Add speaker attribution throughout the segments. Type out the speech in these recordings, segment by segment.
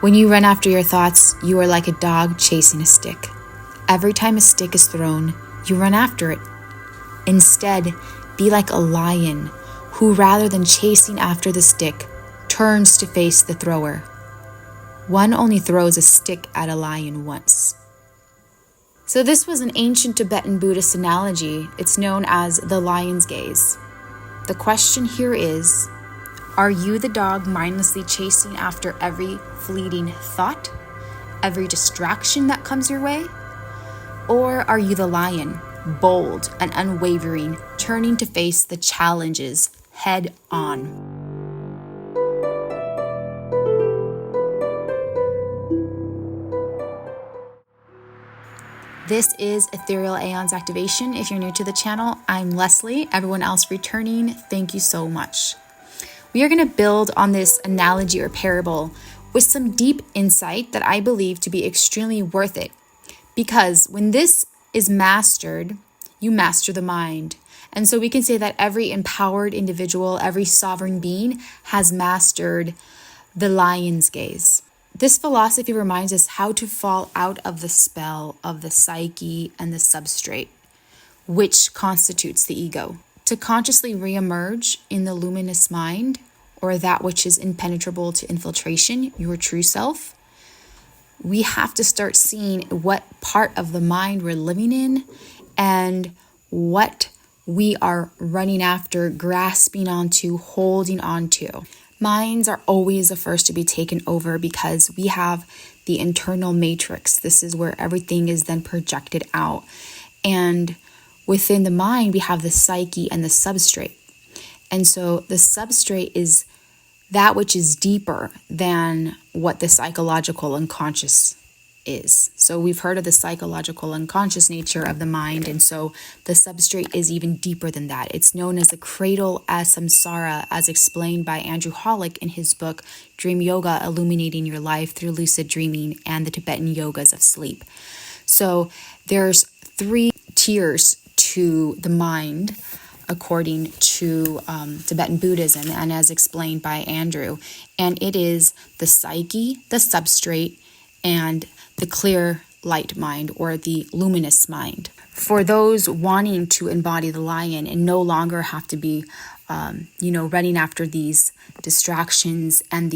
Speaker 1: When you run after your thoughts, you are like a dog chasing a stick. Every time a stick is thrown, you run after it. Instead, be like a lion who, rather than chasing after the stick, turns to face the thrower. One only throws a stick at a lion once. So this was an ancient Tibetan Buddhist analogy. It's known as the lion's gaze. The question here is, are you the dog mindlessly chasing after every fleeting thought, every distraction that comes your way? Or are you the lion, bold and unwavering, turning to face the challenges head on? This is Ethereal Aeons Activation. If you're new to the channel, I'm Leslie. Everyone else returning, thank you so much. We are going to build on this analogy or parable with some deep insight that I believe to be extremely worth it. Because when this is mastered, you master the mind. And so we can say that every empowered individual, every sovereign being has mastered the lion's gaze. This philosophy reminds us how to fall out of the spell of the psyche and the substrate, which constitutes the ego. To consciously reemerge in the luminous mind, or that which is impenetrable to infiltration, your true self, we have to start seeing what part of the mind we're living in and what we are running after, grasping onto, holding onto. Minds are always the first to be taken over because we have the internal matrix. This is where everything is then projected out. And within the mind, we have the psyche and the substrate. And so the substrate is that which is deeper than what the psychological unconscious is. So we've heard of the psychological unconscious nature of the mind. And so the substrate is even deeper than that. It's known as the cradle as samsara, as explained by Andrew Hollick in his book, Dream Yoga, Illuminating Your Life Through Lucid Dreaming and the Tibetan Yogas of Sleep. So there's 3 tiers to the mind, according to Tibetan Buddhism, and as explained by Andrew. And it is the psyche, the substrate, and the clear light mind, or the luminous mind. For those wanting to embody the lion and no longer have to be, running after these distractions and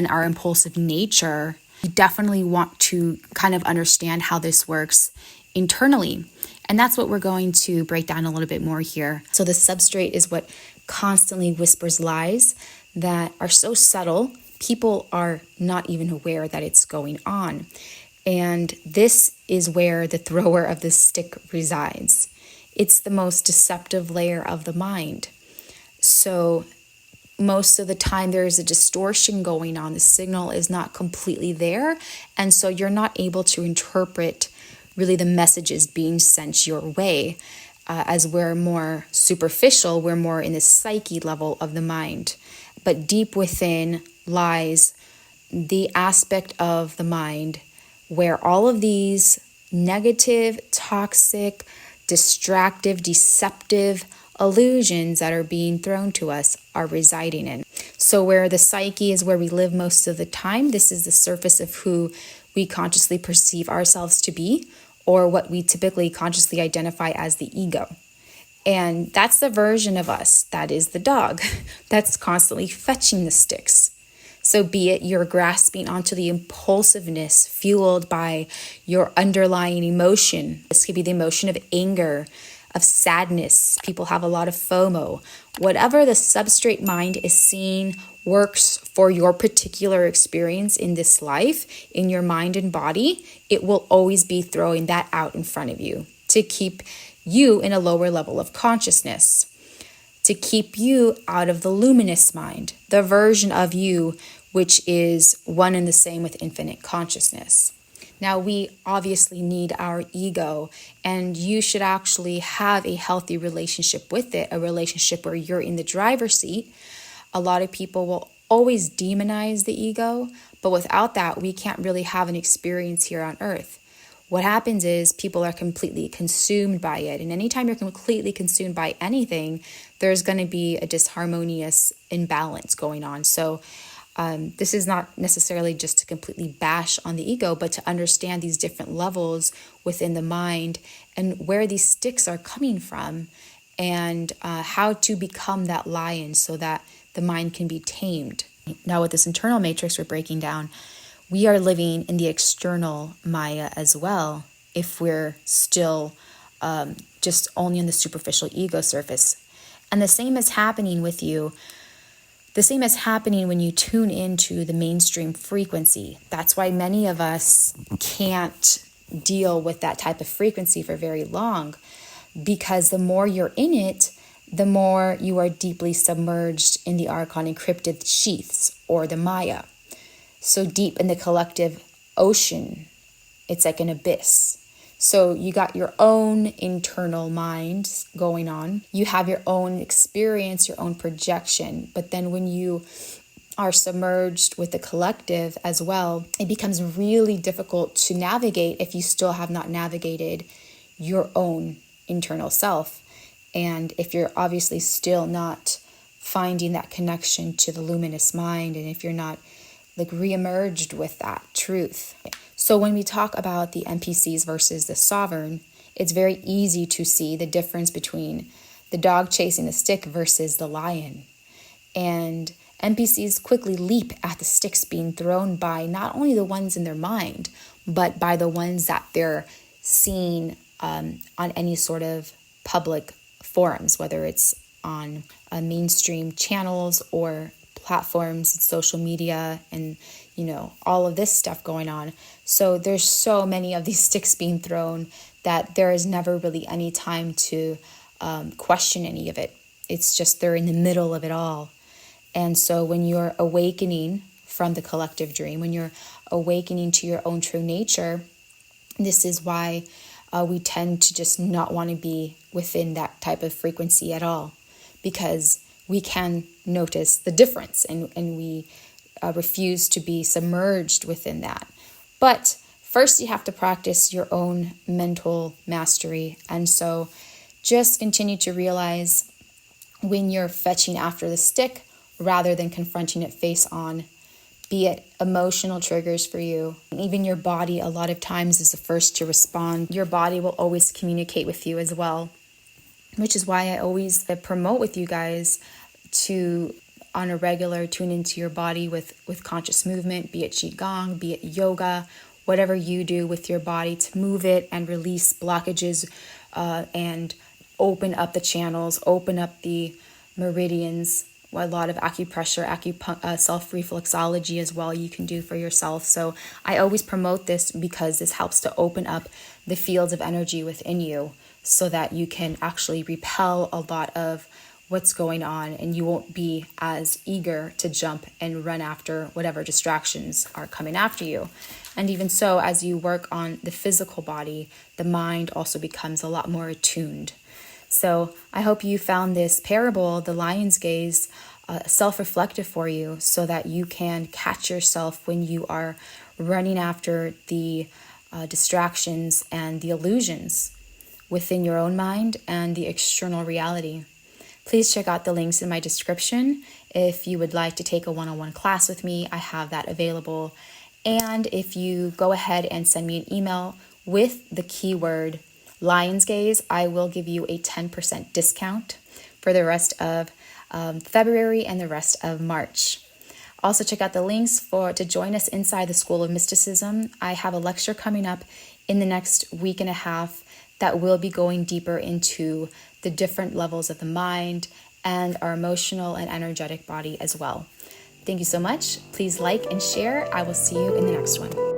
Speaker 1: our impulsive nature, you definitely want to kind of understand how this works internally. And that's what we're going to break down a little bit more here. So the substrate is what constantly whispers lies that are so subtle, people are not even aware that it's going on. And this is where the thrower of the stick resides. It's the most deceptive layer of the mind. So most of the time there is a distortion going on. The signal is not completely there. And so you're not able to interpret really the messages being sent your way. As we're more superficial, we're more in the psyche level of the mind. But deep within lies the aspect of the mind where all of these negative, toxic, distractive, deceptive illusions that are being thrown to us are residing in. So where the psyche is where we live most of the time, this is the surface of who we consciously perceive ourselves to be, or what we typically consciously identify as the ego. And that's the version of us that is the dog that's constantly fetching the sticks. So be it you're grasping onto the impulsiveness fueled by your underlying emotion. This could be the emotion of anger, of sadness. People have a lot of FOMO. Whatever the substrate mind is seeing works for your particular experience in this life, in your mind and body, it will always be throwing that out in front of you to keep you in a lower level of consciousness, to keep you out of the luminous mind, the version of you which is one and the same with infinite consciousness. Now, we obviously need our ego, and you should actually have a healthy relationship with it, a relationship where you're in the driver's seat. A lot of people will always demonize the ego, but without that, we can't really have an experience here on earth. What happens is people are completely consumed by it. And anytime you're completely consumed by anything, there's going to be a disharmonious imbalance going on. So This is not necessarily just to completely bash on the ego, but to understand these different levels within the mind and where these sticks are coming from, and how to become that lion so that the mind can be tamed. Now, with this internal matrix we're breaking down, we are living in the external Maya as well if we're still just only on the superficial ego surface. And the same is happening with you. The same is happening when you tune into the mainstream frequency. That's why many of us can't deal with that type of frequency for very long, because the more you're in it, the more you are deeply submerged in the Archon encrypted sheaths, or the Maya. So deep in the collective ocean, it's like an abyss. So you got your own internal mind going on. You have your own experience, your own projection. But then when you are submerged with the collective as well, it becomes really difficult to navigate if you still have not navigated your own internal self. And if you're obviously still not finding that connection to the luminous mind, and if you're not like re-emerged with that truth. So when we talk about the NPCs versus the sovereign, it's very easy to see the difference between the dog chasing the stick versus the lion. And NPCs quickly leap at the sticks being thrown by not only the ones in their mind, but by the ones that they're seeing on any sort of public forums, whether it's on mainstream channels or platforms, social media, and all of this stuff going on. So there's so many of these sticks being thrown that there is never really any time to question any of it. It's just they're in the middle of it all. And so when you're awakening from the collective dream, when you're awakening to your own true nature, this is why we tend to just not want to be within that type of frequency at all, because we can notice the difference, and we refuse to be submerged within that. But first you have to practice your own mental mastery. And so just continue to realize when you're fetching after the stick rather than confronting it face on, be it emotional triggers for you. And even your body a lot of times is the first to respond. Your body will always communicate with you as well, which is why I always promote with you guys to, on a regular, tune into your body with conscious movement, be it Qigong, be it yoga, whatever you do with your body to move it and release blockages and open up the channels, open up the meridians. A lot of acupressure, self-reflexology as well you can do for yourself. So I always promote this because this helps to open up the fields of energy within you so that you can actually repel a lot of what's going on, and you won't be as eager to jump and run after whatever distractions are coming after you. And even so, as you work on the physical body, the mind also becomes a lot more attuned. So I hope you found this parable, The Lion's Gaze, self-reflective for you, so that you can catch yourself when you are running after the distractions and the illusions within your own mind and the external reality. Please check out the links in my description. If you would like to take a one-on-one class with me, I have that available. And if you go ahead and send me an email with the keyword Lion's Gaze, I will give you a 10% discount for the rest of February and the rest of March. Also check out the links to join us inside the School of Mysticism. I have a lecture coming up in the next week and a half that will be going deeper into the different levels of the mind and our emotional and energetic body as well. Thank you so much. Please like and share. I will see you in the next one.